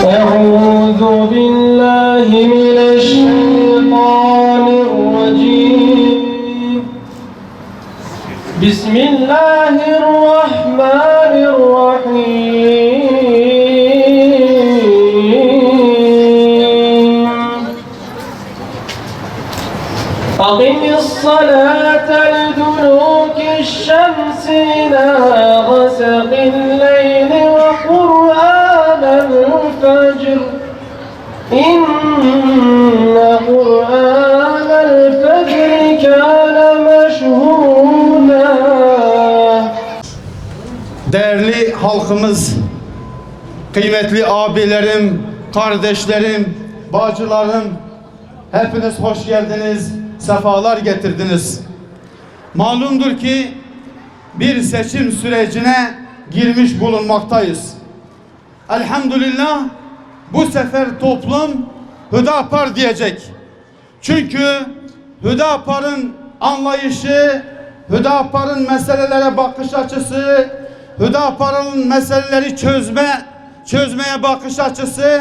أعوذ بالله من الشيطان الرجيم بسم الله الرحمن الرحيم أقم الصلاة لدلوك الشمس إلى غسق الليل وقرآن الفجر إن قرآن الفجر كان مشهودا. Değerli halkımız, kıymetli abilerim, kardeşlerim, bacılarım, hepiniz hoş geldiniz, sefalar getirdiniz. Malumdur ki bir seçim sürecine girmiş bulunmaktayız. Elhamdülillah bu sefer toplum Hüdapar diyecek. Çünkü Hüdapar'ın anlayışı, Hüdapar'ın meselelere bakış açısı, Hüdapar'ın meseleleri çözmeye bakış açısı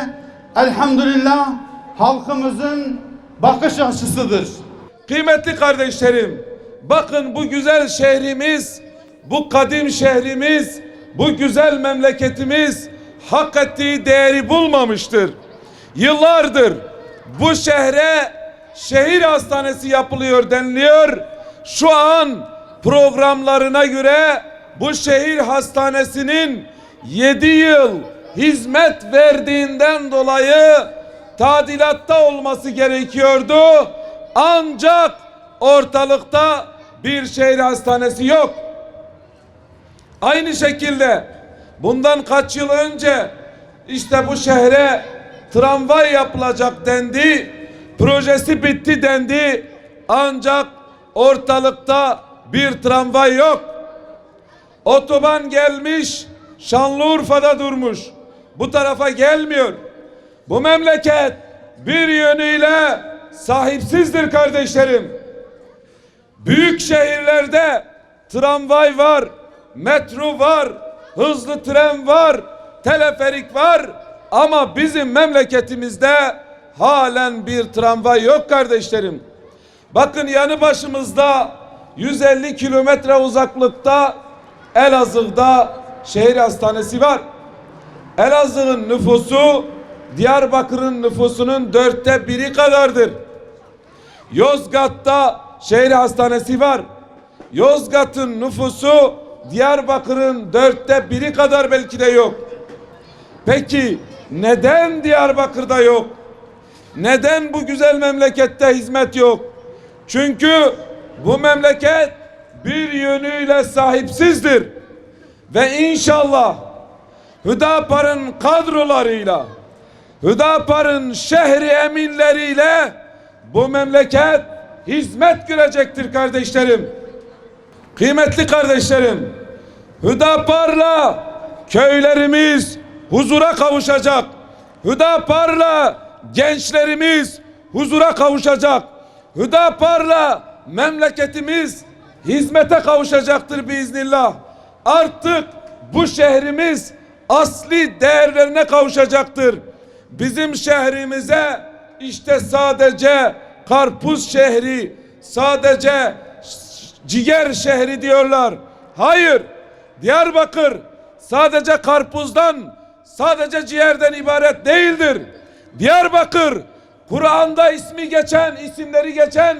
elhamdülillah halkımızın bakış açısıdır. Kıymetli kardeşlerim, bakın bu güzel şehrimiz, bu kadim şehrimiz, bu güzel memleketimiz hak ettiği değeri bulmamıştır. Yıllardır bu şehre şehir hastanesi yapılıyor deniliyor. Şu an programlarına göre bu şehir hastanesinin 7 yıl hizmet verdiğinden dolayı tadilatta olması gerekiyordu. Ancak ortalıkta bir şehir hastanesi yok. Aynı şekilde bundan kaç yıl önce işte bu şehre tramvay yapılacak dendi. Projesi bitti dendi. Ancak ortalıkta bir tramvay yok. Otoban gelmiş, Şanlıurfa'da durmuş. Bu tarafa gelmiyor. Bu memleket bir yönüyle sahipsizdir kardeşlerim. Büyük şehirlerde tramvay var, metro var, hızlı tren var, teleferik var ama bizim memleketimizde halen bir tramvay yok kardeşlerim. Bakın yanı başımızda 150 kilometre uzaklıkta Elazığ'da şehir hastanesi var. Elazığ'ın nüfusu Diyarbakır'ın nüfusunun 1/4 kadardır. Yozgat'ta şehir hastanesi var. Yozgat'ın nüfusu Diyarbakır'ın 1/4 kadar belki de yok. Peki neden Diyarbakır'da yok? Neden bu güzel memlekette hizmet yok? Çünkü bu memleket bir yönüyle sahipsizdir. Ve inşallah Hüdapar'ın kadrolarıyla, Hüdapar'ın şehri eminleriyle bu memleket hizmet görecektir kardeşlerim. Kıymetli kardeşlerim, Hüdapar'la köylerimiz huzura kavuşacak. Hüdapar'la gençlerimiz huzura kavuşacak. Hüdapar'la memleketimiz hizmete kavuşacaktır biiznillah. Artık bu şehrimiz asli değerlerine kavuşacaktır. Bizim şehrimize işte sadece karpuz şehri, sadece ciğer şehri diyorlar. Hayır, Diyarbakır sadece karpuzdan, sadece ciğerden ibaret değildir. Diyarbakır, Kur'an'da isimleri geçen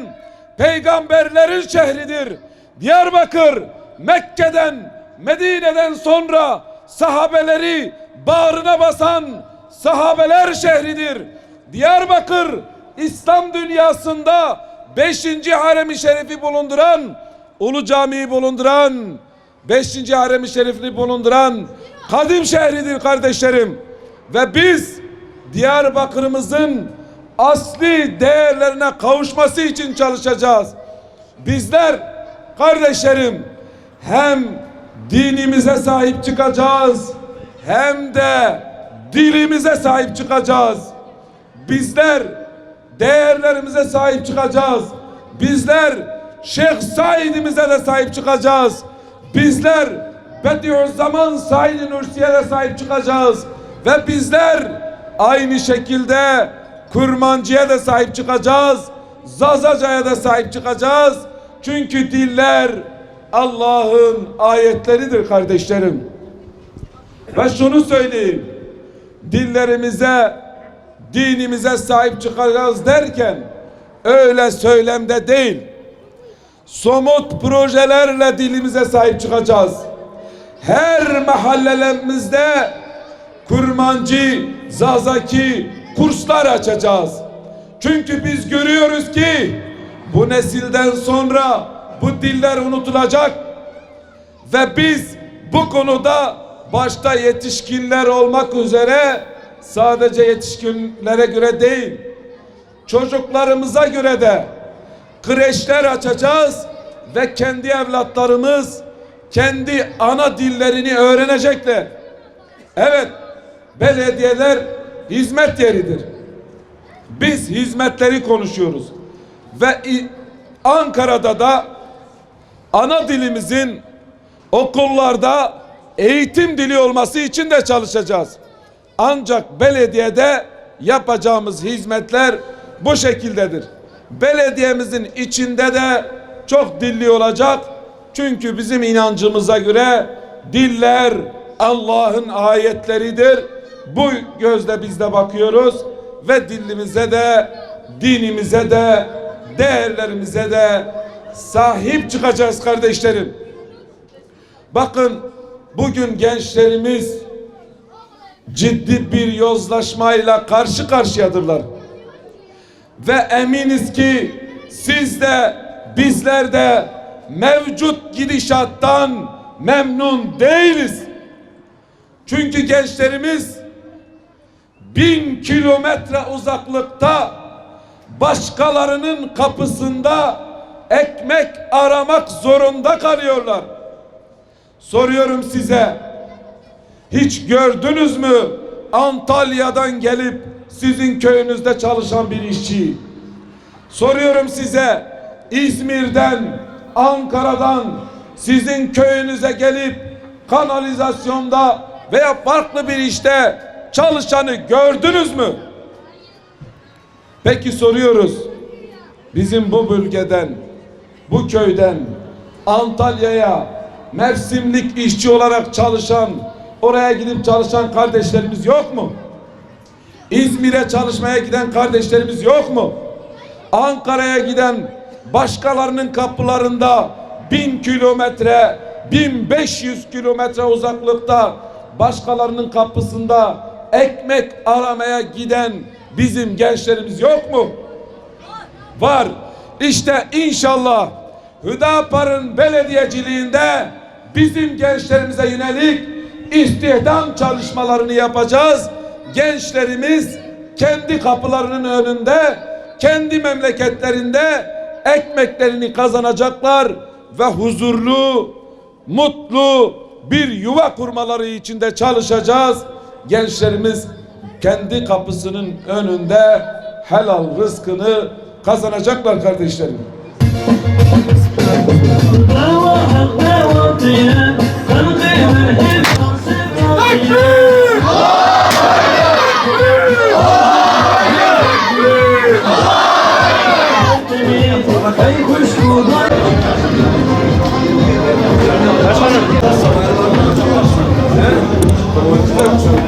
peygamberlerin şehridir. Diyarbakır, Mekke'den, Medine'den sonra sahabeleri bağrına basan sahabeler şehridir. Diyarbakır, İslam dünyasında 5. harem-i şerifi bulunduran, Ulu Cami'yi bulunduran 5. harem-i şerifini bulunduran kadim şehridir kardeşlerim. Ve biz Diyarbakır'ımızın asli değerlerine kavuşması için çalışacağız. Bizler kardeşlerim hem dinimize sahip çıkacağız hem de dilimize sahip çıkacağız. Bizler değerlerimize sahip çıkacağız. Bizler Şeyh Said'imize de sahip çıkacağız. Bizler Bediüzzaman Said-i Nursi'ye de sahip çıkacağız. Ve bizler aynı şekilde Kurmancı'ya da sahip çıkacağız. Zazaca'ya da sahip çıkacağız. Çünkü diller Allah'ın ayetleridir kardeşlerim. Ve şunu söyleyeyim. Dillerimize, dinimize sahip çıkacağız derken öyle söylemde değil. Somut projelerle dilimize sahip çıkacağız. Her mahallelerimizde Kurmancı, Zazaki kurslar açacağız. Çünkü biz görüyoruz ki bu nesilden sonra bu diller unutulacak ve biz bu konuda başta yetişkinler olmak üzere sadece yetişkinlere göre değil, çocuklarımıza göre de kreşler açacağız ve kendi evlatlarımız kendi ana dillerini öğrenecekler. Evet, belediyeler hizmet yeridir. Biz hizmetleri konuşuyoruz. Ve Ankara'da da ana dilimizin okullarda eğitim dili olması için de çalışacağız. Ancak belediyede yapacağımız hizmetler bu şekildedir. Belediyemizin içinde de çok dilli olacak. Çünkü bizim inancımıza göre diller Allah'ın ayetleridir. Bu gözle biz de bakıyoruz ve dilimize de, dinimize de, değerlerimize de sahip çıkacağız kardeşlerim. Bakın bugün gençlerimiz ciddi bir yozlaşmayla karşı karşıyadırlar. Ve eminiz ki siz de bizler de mevcut gidişattan memnun değiliz. Çünkü gençlerimiz 1000 kilometre uzaklıkta başkalarının kapısında ekmek aramak zorunda kalıyorlar. Soruyorum size, hiç gördünüz mü Antalya'dan gelip sizin köyünüzde çalışan bir işçi? Soruyorum size, İzmir'den, Ankara'dan sizin köyünüze gelip kanalizasyonda veya farklı bir işte çalışanı gördünüz mü? Peki soruyoruz, bizim bu bölgeden, bu köyden Antalya'ya mevsimlik işçi olarak çalışan, oraya gidip çalışan kardeşlerimiz yok mu? İzmir'e çalışmaya giden kardeşlerimiz yok mu? Ankara'ya giden, başkalarının kapılarında 1000 kilometre, 1500 kilometre uzaklıkta başkalarının kapısında ekmek aramaya giden bizim gençlerimiz yok mu? Var. İşte inşallah Hüdapar'ın belediyeciliğinde bizim gençlerimize yönelik istihdam çalışmalarını yapacağız. Gençlerimiz kendi kapılarının önünde, kendi memleketlerinde ekmeklerini kazanacaklar ve huzurlu, mutlu bir yuva kurmaları için de çalışacağız. Gençlerimiz kendi kapısının önünde helal rızkını kazanacaklar kardeşlerim. Başkanım.